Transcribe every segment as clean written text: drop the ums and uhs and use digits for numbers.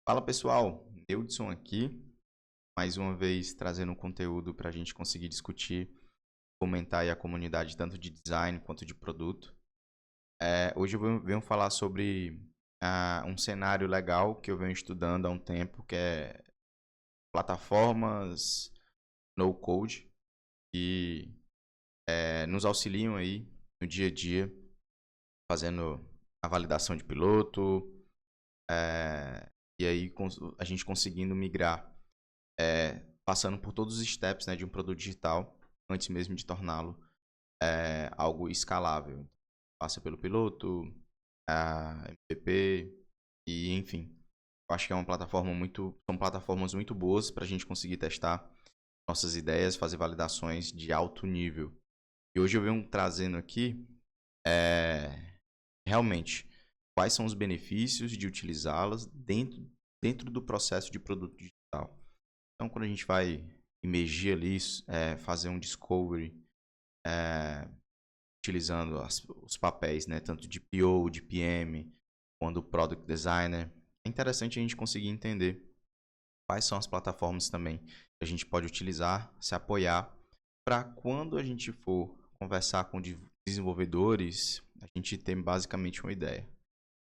Fala pessoal, Neudson aqui, mais uma vez trazendo um conteúdo para a gente conseguir discutir, fomentar aí a comunidade tanto de design quanto de produto. Hoje eu venho falar sobre um cenário legal que eu venho estudando há um tempo, que é plataformas no code, que nos auxiliam aí no dia a dia, fazendo a validação de piloto, e aí a gente conseguindo migrar passando por todos os steps, né, de um produto digital, antes mesmo de torná-lo algo escalável. Passa pelo piloto, MVP e enfim. Eu acho que é uma plataforma são plataformas muito boas para a gente conseguir testar nossas ideias, fazer validações de alto nível. E hoje eu venho trazendo aqui realmente quais são os benefícios de utilizá-las dentro do processo de produto digital. Então, quando a gente vai imergir ali, fazer um discovery, utilizando os papéis, né, tanto de PO, de PM, quanto Product Designer, é interessante a gente conseguir entender quais são as plataformas também que a gente pode utilizar, se apoiar, para quando a gente for conversar com desenvolvedores, a gente ter basicamente uma ideia.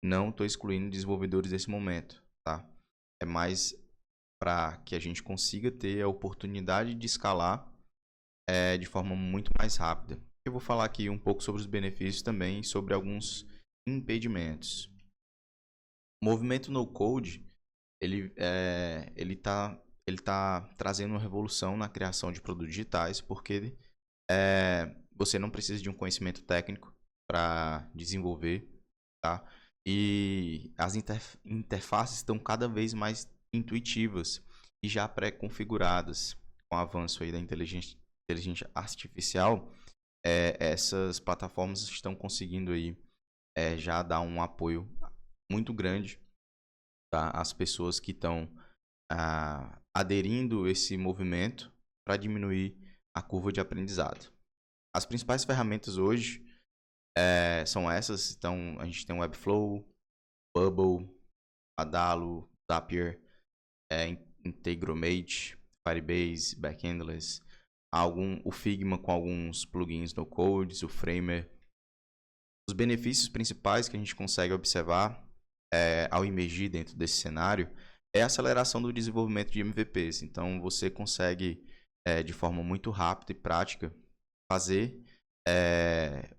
Não estou excluindo desenvolvedores nesse momento, tá? É mais para que a gente consiga ter a oportunidade de escalar de forma muito mais rápida. Eu vou falar aqui um pouco sobre os benefícios também e sobre alguns impedimentos. O movimento no code ele tá trazendo uma revolução na criação de produtos digitais, porque você não precisa de um conhecimento técnico para desenvolver, tá? E as interfaces estão cada vez mais intuitivas e já pré-configuradas. Com o avanço aí da inteligência artificial, essas plataformas estão conseguindo aí já dar um apoio muito grande, tá, às pessoas que estão aderindo esse movimento para diminuir a curva de aprendizado. As principais ferramentas hoje são essas. Então, a gente tem o Webflow, Bubble, Adalo, Zapier, Integromate, Firebase, Backendless, o Figma com alguns plugins no code, o Framer. Os benefícios principais que a gente consegue observar ao emergir dentro desse cenário é a aceleração do desenvolvimento de MVPs. Então, você consegue, de forma muito rápida e prática, fazer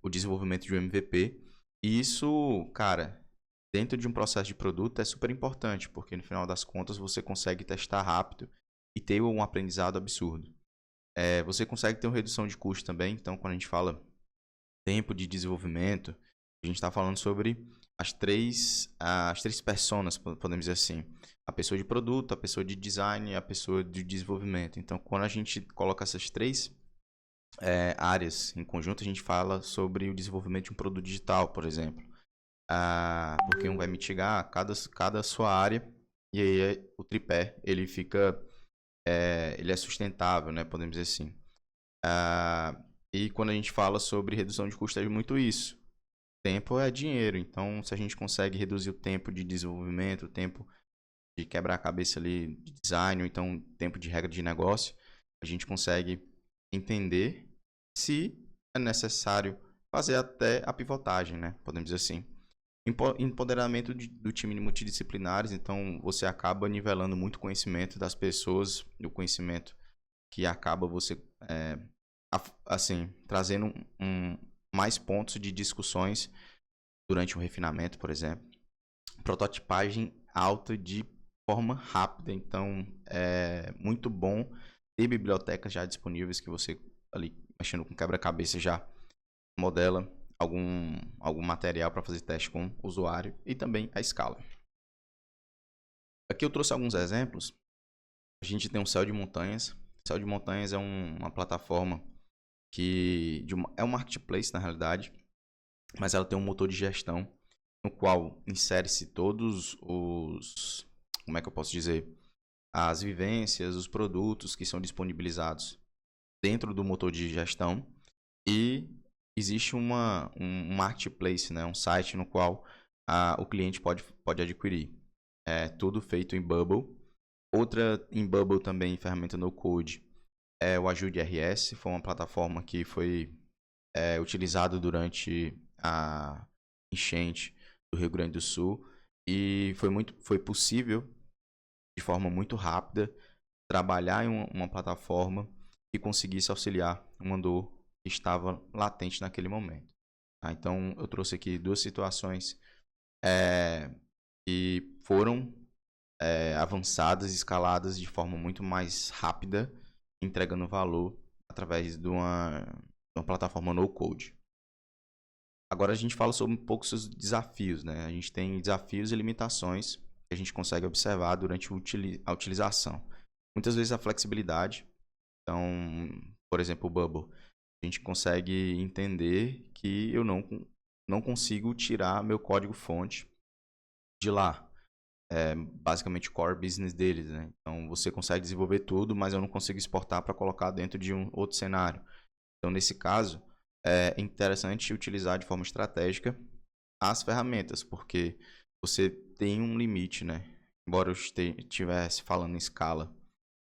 o desenvolvimento de um MVP. E isso, cara, dentro de um processo de produto é super importante, porque no final das contas você consegue testar rápido e ter um aprendizado absurdo. Você consegue ter uma redução de custo também. Então, quando a gente fala tempo de desenvolvimento, a gente está falando sobre as três personas, podemos dizer assim. A pessoa de produto, a pessoa de design e a pessoa de desenvolvimento. Então, quando a gente coloca essas três áreas em conjunto, a gente fala sobre o desenvolvimento de um produto digital, por exemplo. Porque um vai mitigar cada sua área e aí o tripé ele fica ele é sustentável, né? Podemos dizer assim. E quando a gente fala sobre redução de custo é muito isso. Tempo é dinheiro, então se a gente consegue reduzir o tempo de desenvolvimento, o tempo de quebrar a cabeça ali de design, ou então tempo de regra de negócio, a gente consegue entender se é necessário fazer até a pivotagem, né? Podemos dizer assim. Empoderamento do time multidisciplinares, então você acaba nivelando muito o conhecimento das pessoas, o conhecimento que acaba você assim trazendo mais pontos de discussões durante um refinamento, por exemplo. Prototipagem alta de forma rápida, então é muito bom ter bibliotecas já disponíveis que você ali mexendo com quebra-cabeça já modela algum material para fazer teste com o usuário e também a escala. Aqui eu trouxe alguns exemplos. A gente tem um Céu de Montanhas. Céu de Montanhas é uma plataforma é um marketplace na realidade, mas ela tem um motor de gestão no qual insere-se todos como é que eu posso dizer, as vivências, os produtos que são disponibilizados dentro do motor de gestão e existe um marketplace, né, um site no qual o cliente pode adquirir. tudo feito em Bubble. Outra em Bubble também, ferramenta no code, é o Ajude RS. Foi uma plataforma que foi utilizada durante a enchente do Rio Grande do Sul. E foi possível, de forma muito rápida, trabalhar em uma plataforma que conseguisse auxiliar uma dor que estava latente naquele momento. Tá? Então, eu trouxe aqui duas situações que foram avançadas, escaladas de forma muito mais rápida, entregando valor através de uma plataforma no-code. Agora a gente fala sobre um pouco os desafios, né? A gente tem desafios e limitações que a gente consegue observar durante a utilização. Muitas vezes a flexibilidade. Então, por exemplo, o Bubble. A gente consegue entender que eu não consigo tirar meu código-fonte de lá. Basicamente o core business deles, né? Então você consegue desenvolver tudo, mas eu não consigo exportar para colocar dentro de um outro cenário. Então nesse caso é interessante utilizar de forma estratégica as ferramentas, porque você tem um limite, né? Embora eu estivesse falando em escala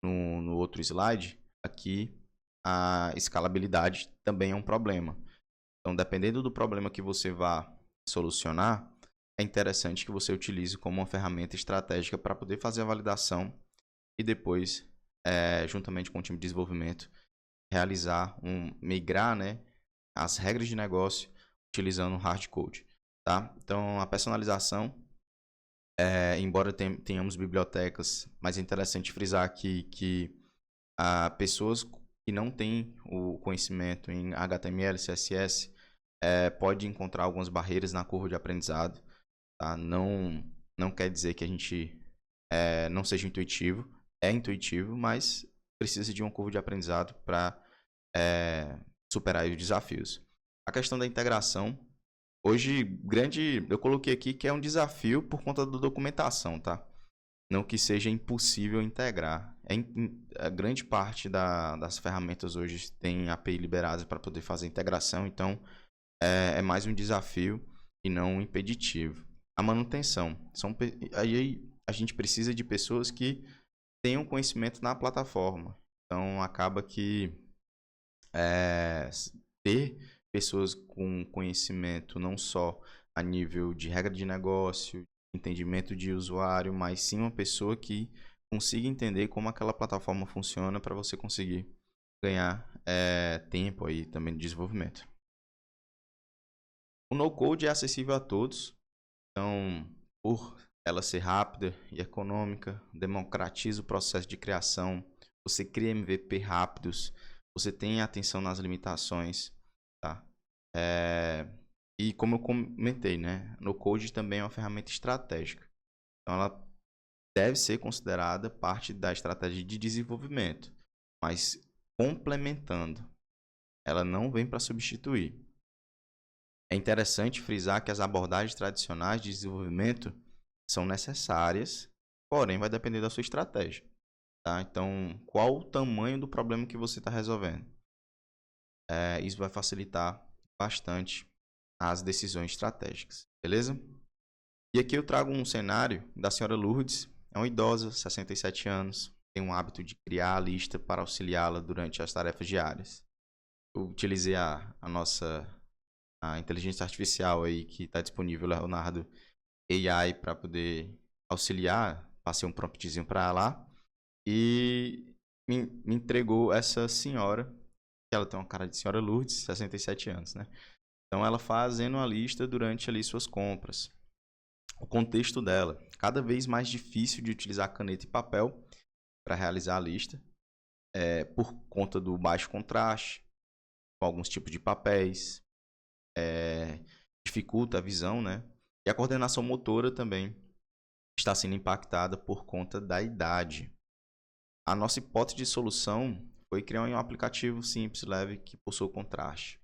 no outro slide, aqui a escalabilidade também é um problema. Então dependendo do problema que você vá solucionar, é interessante que você utilize como uma ferramenta estratégica para poder fazer a validação e depois, juntamente com o time de desenvolvimento, migrar, né, as regras de negócio utilizando o hardcode. Tá? Então, a personalização, embora tenhamos bibliotecas, mas é interessante frisar aqui que pessoas que não têm o conhecimento em HTML, CSS, pode encontrar algumas barreiras na curva de aprendizado. Tá? Não quer dizer que a gente não seja intuitivo. É intuitivo, mas precisa de uma curva de aprendizado para superar os desafios. A questão da integração. Hoje, eu coloquei aqui que é um desafio por conta da documentação, tá? Não que seja impossível integrar. A grande parte das ferramentas hoje tem API liberadas para poder fazer integração, então é mais um desafio e não um impeditivo. A manutenção. Aí a gente precisa de pessoas que tenham conhecimento na plataforma. Então, acaba que ter pessoas com conhecimento não só a nível de regra de negócio, entendimento de usuário, mas sim uma pessoa que consiga entender como aquela plataforma funciona para você conseguir ganhar tempo aí também de desenvolvimento. O no-code é acessível a todos, então, por ela ser rápida e econômica, democratiza o processo de criação, você cria MVP rápidos, você tem atenção nas limitações, tá? E como eu comentei, né? No-code também é uma ferramenta estratégica. Então, ela deve ser considerada parte da estratégia de desenvolvimento, mas complementando. Ela não vem para substituir. É interessante frisar que as abordagens tradicionais de desenvolvimento são necessárias, porém vai depender da sua estratégia. Tá? Então, qual o tamanho do problema que você está resolvendo? Isso vai facilitar bastante as decisões estratégicas, beleza? E aqui eu trago um cenário da senhora Lourdes, é uma idosa, 67 anos, tem um hábito de criar a lista para auxiliá-la durante as tarefas diárias. Eu utilizei a inteligência artificial aí que está disponível, Leonardo AI, para poder auxiliar. Passei um promptzinho para lá e me entregou essa senhora, que ela tem uma cara de senhora Lourdes, 67 anos, né? Então ela fazendo a lista durante ali suas compras. O contexto dela, cada vez mais difícil de utilizar caneta e papel para realizar a lista, por conta do baixo contraste, com alguns tipos de papéis, dificulta a visão, né? E a coordenação motora também está sendo impactada por conta da idade. A nossa hipótese de solução foi criar um aplicativo simples, leve, que possua contraste.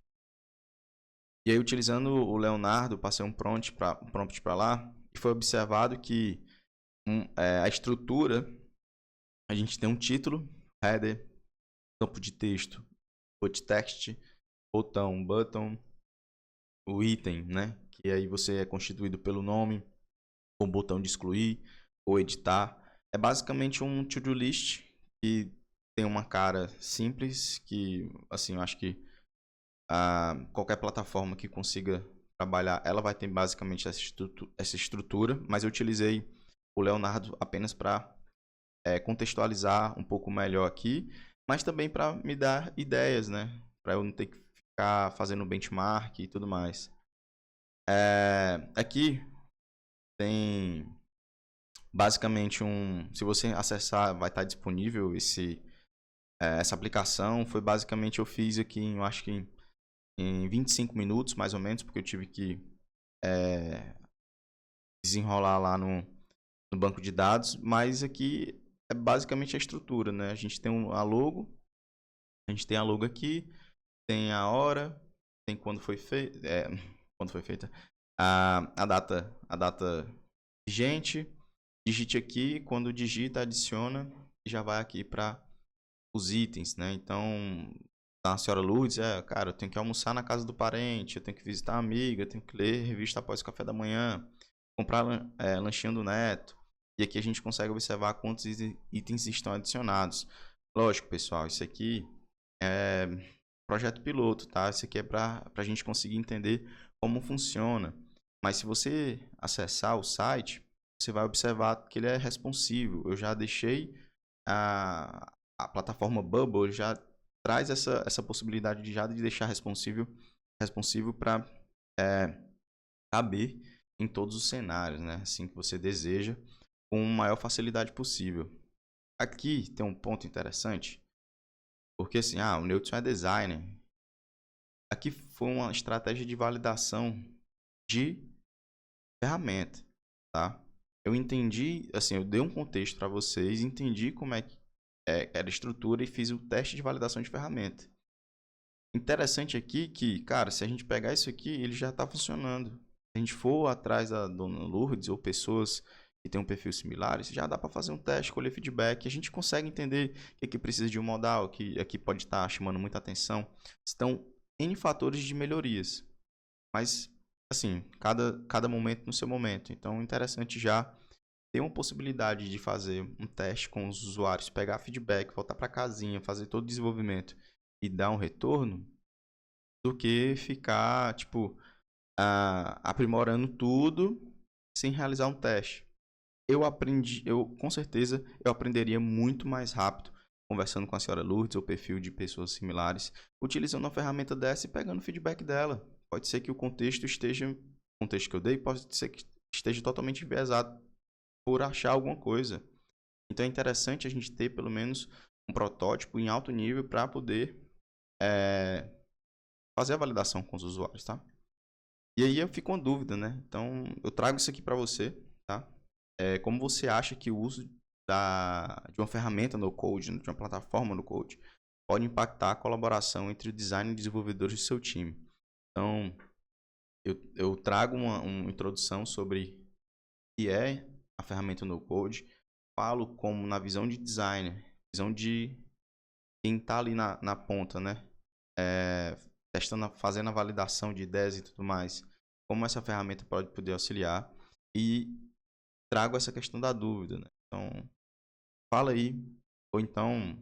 E aí, utilizando o Leonardo, passei um prompt para lá e foi observado que a estrutura, a gente tem um título, header, campo de texto, hot text, button, o item, né? Que aí você é constituído pelo nome, com o botão de excluir, ou editar. É basicamente um to-do list que tem uma cara simples, que, assim, eu acho que qualquer plataforma que consiga trabalhar, ela vai ter basicamente essa estrutura, mas eu utilizei o Leonardo apenas para contextualizar um pouco melhor aqui, mas também para me dar ideias, né? Para eu não ter que ficar fazendo benchmark e tudo mais. Aqui tem basicamente se você acessar, vai estar disponível essa aplicação. Foi basicamente, eu fiz aqui, eu acho que em 25 minutos, mais ou menos, porque eu tive que desenrolar lá no banco de dados, mas aqui é basicamente a estrutura, né? A gente tem a logo, aqui, tem a hora, tem quando foi feita, quando foi feita a data vigente, digite aqui, quando digita, adiciona e já vai aqui para os itens, né? Então, a senhora Lourdes, cara, eu tenho que almoçar na casa do parente, eu tenho que visitar a amiga, eu tenho que ler revista após o café da manhã, comprar lanchinho do neto. E aqui a gente consegue observar quantos itens estão adicionados. Lógico, pessoal, isso aqui é projeto piloto, tá? Isso aqui é para a gente conseguir entender como funciona. Mas se você acessar o site, você vai observar que ele é responsivo. Eu já deixei a plataforma Bubble, já traz essa possibilidade de deixar responsivo para caber em todos os cenários, né? Assim que você deseja, com a maior facilidade possível. Aqui tem um ponto interessante, porque assim, o Neutron é designer. Aqui foi uma estratégia de validação de ferramenta, tá? Eu entendi, assim, eu dei um contexto para vocês, entendi como é que era a estrutura e fiz o teste de validação de ferramenta. Interessante aqui que, cara, se a gente pegar isso aqui, ele já está funcionando. Se a gente for atrás da dona Lourdes ou pessoas que têm um perfil similar, já dá para fazer um teste, colher feedback. A gente consegue entender o que precisa de um modal, que aqui pode estar chamando muita atenção. Estão N fatores de melhorias. Mas, assim, cada momento no seu momento. Então, é interessante já ter uma possibilidade de fazer um teste com os usuários, pegar feedback, voltar para a casinha, fazer todo o desenvolvimento e dar um retorno, do que ficar, tipo, aprimorando tudo sem realizar um teste. Com certeza, eu aprenderia muito mais rápido conversando com a senhora Lourdes ou perfil de pessoas similares, utilizando uma ferramenta dessa e pegando o feedback dela. Pode ser que o contexto que eu dei, pode ser que esteja totalmente enviesado por achar alguma coisa. Então é interessante a gente ter pelo menos um protótipo em alto nível para poder fazer a validação com os usuários, tá? E aí eu fico com dúvida, né? Então eu trago isso aqui para você, tá? Como você acha que o uso de uma ferramenta no code, de uma plataforma no code, pode impactar a colaboração entre o design e desenvolvedores do seu time? Então, eu trago uma introdução sobre o que é a ferramenta no code, falo como na visão de designer, visão de quem está ali na ponta, né? Testando, fazendo a validação de ideias e tudo mais, como essa ferramenta pode poder auxiliar, e trago essa questão da dúvida, né? Então, fala aí, ou então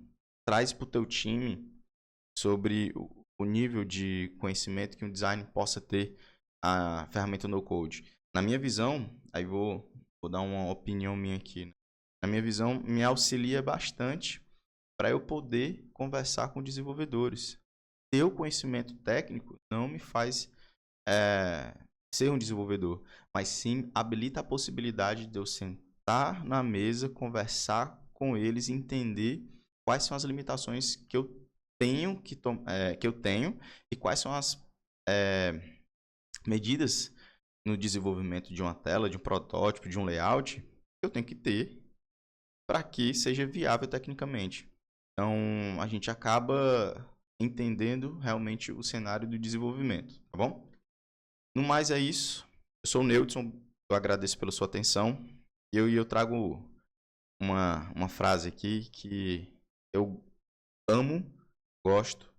traz para o teu time sobre o nível de conhecimento que um design possa ter a ferramenta no code. Na minha visão, aí vou dar uma opinião minha aqui, né? Na minha visão, me auxilia bastante para eu poder conversar com desenvolvedores. Ter o conhecimento técnico não me faz ser um desenvolvedor, mas sim habilita a possibilidade de eu sentar na mesa, conversar com eles, entender quais são as limitações que eu tenho, e quais são as medidas no desenvolvimento de uma tela, de um protótipo, de um layout que eu tenho que ter para que seja viável tecnicamente. Então, a gente acaba entendendo realmente o cenário do desenvolvimento, tá bom? No mais é isso. Eu sou o Neudson, eu agradeço pela sua atenção. E eu trago uma frase aqui que eu amo, gosto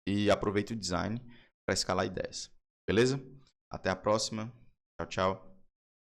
e aproveito o design para escalar ideias. Beleza? Até a próxima. Tchau, tchau.